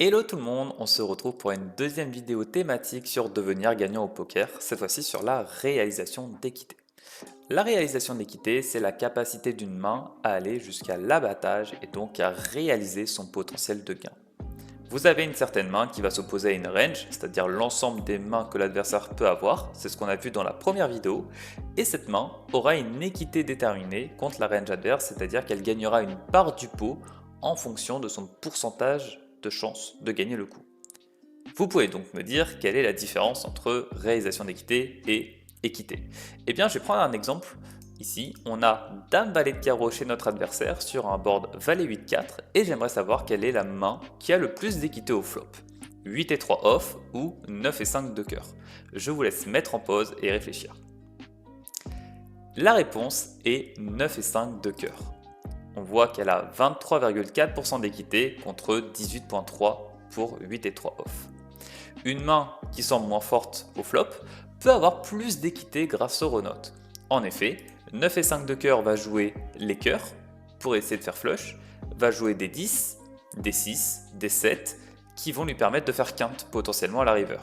Hello tout le monde, on se retrouve pour une deuxième vidéo thématique sur devenir gagnant au poker, cette fois-ci sur la réalisation d'équité. La réalisation d'équité, c'est la capacité d'une main à aller jusqu'à l'abattage et donc à réaliser son potentiel de gain. Vous avez une certaine main qui va s'opposer à une range, c'est-à-dire l'ensemble des mains que l'adversaire peut avoir, c'est ce qu'on a vu dans la première vidéo, et cette main aura une équité déterminée contre la range adverse, c'est-à-dire qu'elle gagnera une part du pot en fonction de son pourcentage de chance de gagner le coup. Vous pouvez donc me dire quelle est la différence entre réalisation d'équité et équité. Eh bien, je vais prendre un exemple. Ici, on a Dame Valet de carreau chez notre adversaire sur un board Valet 8-4 et j'aimerais savoir quelle est la main qui a le plus d'équité au flop. 8 et 3 off ou 9 et 5 de cœur. Je vous laisse mettre en pause et réfléchir. La réponse est 9 et 5 de cœur. On voit qu'elle a 23,4% d'équité contre 18,3% pour 8 et 3 off. Une main qui semble moins forte au flop peut avoir plus d'équité grâce au renote. En effet, 9 et 5 de cœur va jouer les cœurs pour essayer de faire flush, va jouer des 10, des 6, des 7 qui vont lui permettre de faire quinte potentiellement à la river.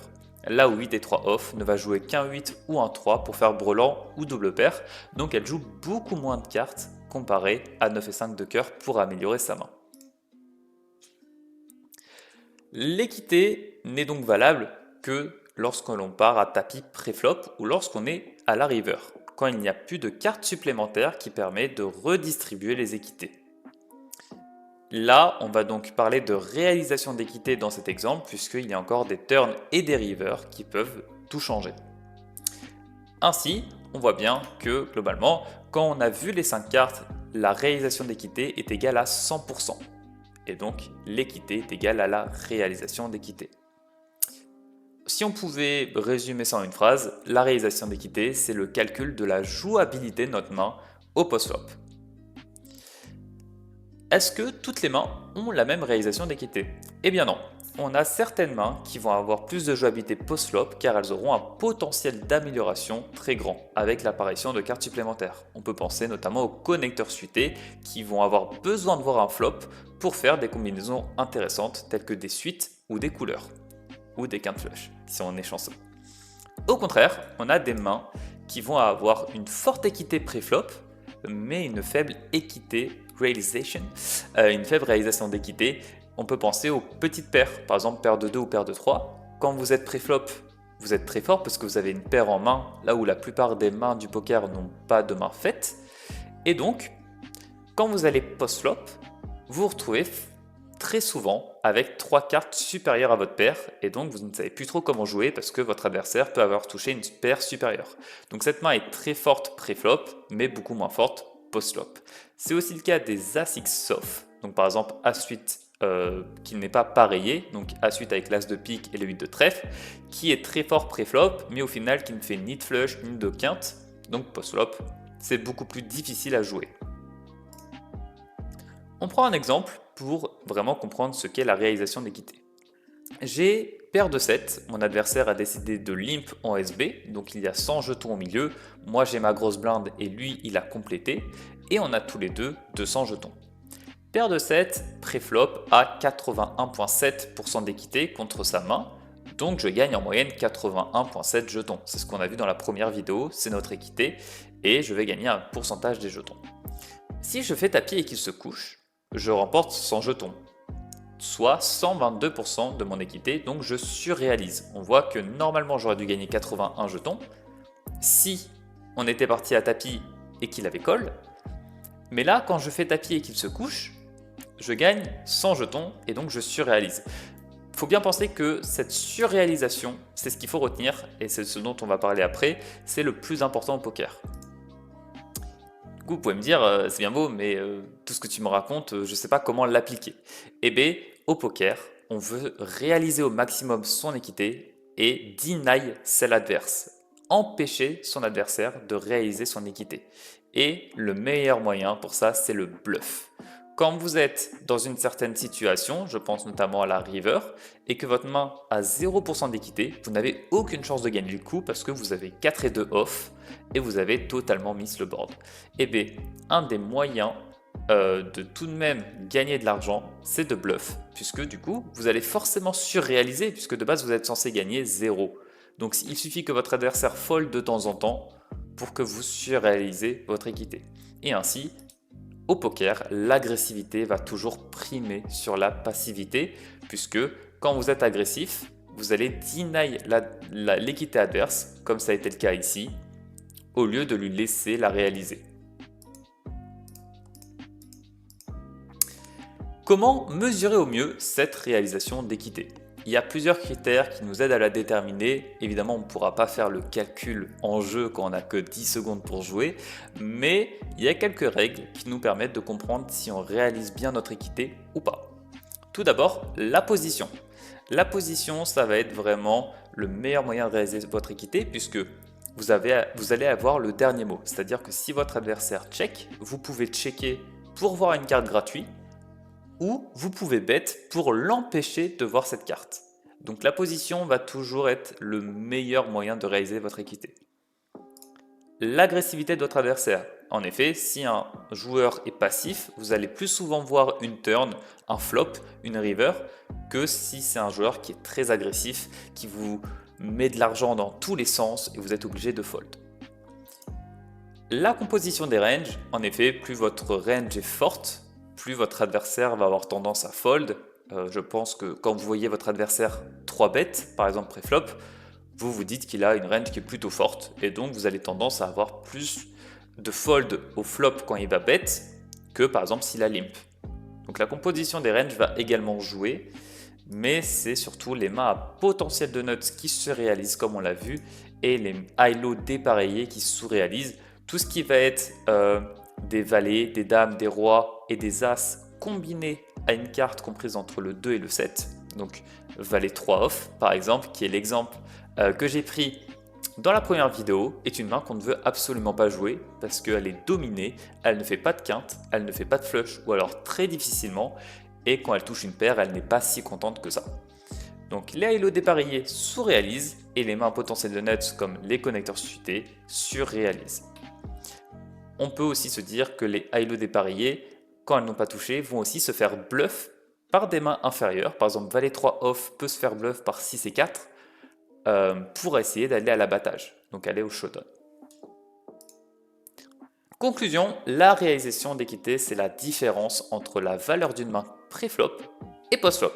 Là où 8 et 3 off ne va jouer qu'un 8 ou un 3 pour faire brelan ou double paire, donc elle joue beaucoup moins de cartes comparé à 9 et 5 de cœur pour améliorer sa main. L'équité n'est donc valable que lorsque l'on part à tapis pré-flop ou lorsqu'on est à la river, quand il n'y a plus de cartes supplémentaires qui permettent de redistribuer les équités. Là, on va donc parler de réalisation d'équité dans cet exemple, puisqu'il y a encore des turns et des rivers qui peuvent tout changer. Ainsi, on voit bien que globalement, quand on a vu les 5 cartes, la réalisation d'équité est égale à 100%. Et donc, l'équité est égale à la réalisation d'équité. Si on pouvait résumer ça en une phrase, la réalisation d'équité, c'est le calcul de la jouabilité de notre main au post-flop. Est-ce que toutes les mains ont la même réalisation d'équité? Eh bien non. On a certaines mains qui vont avoir plus de jouabilité post-flop car elles auront un potentiel d'amélioration très grand avec l'apparition de cartes supplémentaires. On peut penser notamment aux connecteurs suités qui vont avoir besoin de voir un flop pour faire des combinaisons intéressantes telles que des suites ou des couleurs ou des quintes flush si on est chanceux. Au contraire, on a des mains qui vont avoir une forte équité pré-flop mais une faible équité realization, une faible réalisation d'équité. On peut penser aux petites paires, par exemple paire de 2 ou paire de 3. Quand vous êtes pré-flop, vous êtes très fort parce que vous avez une paire en main, là où la plupart des mains du poker n'ont pas de main faite. Et donc, quand vous allez post-flop, vous vous retrouvez très souvent avec 3 cartes supérieures à votre paire et donc vous ne savez plus trop comment jouer parce que votre adversaire peut avoir touché une paire supérieure. Donc cette main est très forte pré-flop mais beaucoup moins forte post-flop. C'est aussi le cas des As-X soft, donc par exemple As-8 qui n'est pas pareillé, donc As-8 avec l'As de pique et le 8 de trèfle, qui est très fort pré-flop mais au final qui ne fait ni de flush ni de quinte, donc post-flop c'est beaucoup plus difficile à jouer. On prend un exemple pour vraiment comprendre ce qu'est la réalisation d'équité. J'ai paire de 7, mon adversaire a décidé de limp en SB, donc il y a 100 jetons au milieu, moi j'ai ma grosse blinde et lui il a complété, et on a tous les deux 200 jetons. Paire de 7, pré-flop à 81,7% d'équité contre sa main, donc je gagne en moyenne 81,7 jetons. C'est ce qu'on a vu dans la première vidéo, c'est notre équité, et je vais gagner un pourcentage des jetons. Si je fais tapis et qu'il se couche, je remporte 100 jetons, soit 122% de mon équité, donc je surréalise. On voit que normalement j'aurais dû gagner 81 jetons si on était parti à tapis et qu'il avait call, mais là quand je fais tapis et qu'il se couche, je gagne 100 jetons et donc je surréalise. Il faut bien penser que cette surréalisation, c'est ce qu'il faut retenir et c'est ce dont on va parler après, c'est le plus important au poker. Vous pouvez me dire, c'est bien beau, mais tout ce que tu me racontes, je ne sais pas comment l'appliquer. Eh bien, au poker, on veut réaliser au maximum son équité et deny celle adverse. Empêcher son adversaire de réaliser son équité. Et le meilleur moyen pour ça, c'est le bluff. Quand vous êtes dans une certaine situation, je pense notamment à la river, et que votre main a 0% d'équité, vous n'avez aucune chance de gagner le coup parce que vous avez 4 et 2 off et vous avez totalement miss le board. Et bien, un des moyens de tout de même gagner de l'argent, c'est de bluff, puisque du coup, vous allez forcément surréaliser, puisque de base, vous êtes censé gagner 0. Donc il suffit que votre adversaire fold de temps en temps pour que vous surréalisez votre équité. Et ainsi, au poker, l'agressivité va toujours primer sur la passivité, puisque quand vous êtes agressif, vous allez deny l'équité adverse, comme ça a été le cas ici, au lieu de lui laisser la réaliser. Comment mesurer au mieux cette réalisation d'équité? Il y a plusieurs critères qui nous aident à la déterminer. Évidemment, on ne pourra pas faire le calcul en jeu quand on n'a que 10 secondes pour jouer, mais il y a quelques règles qui nous permettent de comprendre si on réalise bien notre équité ou pas. Tout d'abord, la position. La position, ça va être vraiment le meilleur moyen de réaliser votre équité puisque vous allez avoir le dernier mot. C'est-à-dire que si votre adversaire check, vous pouvez checker pour voir une carte gratuite ou vous pouvez bet pour l'empêcher de voir cette carte. Donc la position va toujours être le meilleur moyen de réaliser votre équité. L'agressivité de votre adversaire. En effet, si un joueur est passif, vous allez plus souvent voir une turn, un flop, une river, que si c'est un joueur qui est très agressif, qui vous met de l'argent dans tous les sens et vous êtes obligé de fold. La composition des ranges, en effet, plus votre range est forte, plus votre adversaire va avoir tendance à fold. Je pense que quand vous voyez votre adversaire 3 bêtes, par exemple pré-flop, vous vous dites qu'il a une range qui est plutôt forte et donc vous avez tendance à avoir plus de fold au flop quand il va bet que par exemple s'il a limp. Donc la composition des ranges va également jouer, mais c'est surtout les mains à potentiel de nuts qui se réalisent comme on l'a vu et les high-low dépareillés qui se sous-réalisent. Tout ce qui va être des valets, des dames, des rois et des as combinés à une carte comprise entre le 2 et le 7. Donc valet 3 off par exemple, qui est l'exemple que j'ai pris dans la première vidéo, est une main qu'on ne veut absolument pas jouer parce qu'elle est dominée, elle ne fait pas de quinte, elle ne fait pas de flush ou alors très difficilement et quand elle touche une paire, elle n'est pas si contente que ça. Donc les high-low dépareillés sous-réalisent et les mains potentielles de nuts comme les connecteurs suités sur-réalisent. On peut aussi se dire que les high-low dépareillés, quand elles n'ont pas touché, vont aussi se faire bluff par des mains inférieures. Par exemple, valet 3 off peut se faire bluff par 6 et 4 pour essayer d'aller à l'abattage, donc aller au showdown. Conclusion, la réalisation d'équité, c'est la différence entre la valeur d'une main pré-flop et post-flop.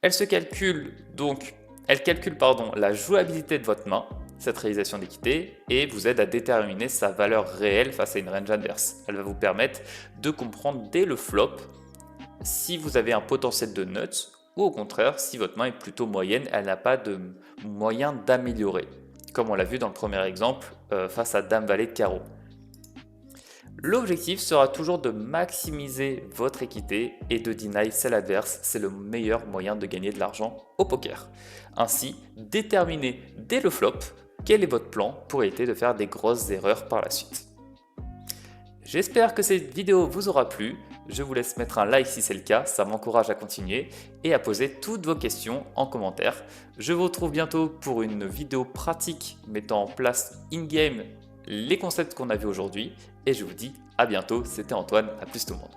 Elle calcule la jouabilité de votre main, cette réalisation d'équité, et vous aide à déterminer sa valeur réelle face à une range adverse. Elle va vous permettre de comprendre dès le flop si vous avez un potentiel de nuts ou au contraire si votre main est plutôt moyenne, elle n'a pas de moyen d'améliorer, comme on l'a vu dans le premier exemple face à dame valet de carreau. L'objectif sera toujours de maximiser votre équité et de deny celle adverse, c'est le meilleur moyen de gagner de l'argent au poker. Ainsi, déterminez dès le flop quel est votre plan pour éviter de faire des grosses erreurs par la suite. J'espère que cette vidéo vous aura plu, je vous laisse mettre un like si c'est le cas, ça m'encourage à continuer et à poser toutes vos questions en commentaire. Je vous retrouve bientôt pour une vidéo pratique mettant en place in-game les concepts qu'on a vus aujourd'hui et je vous dis à bientôt, c'était Antoine, à plus tout le monde.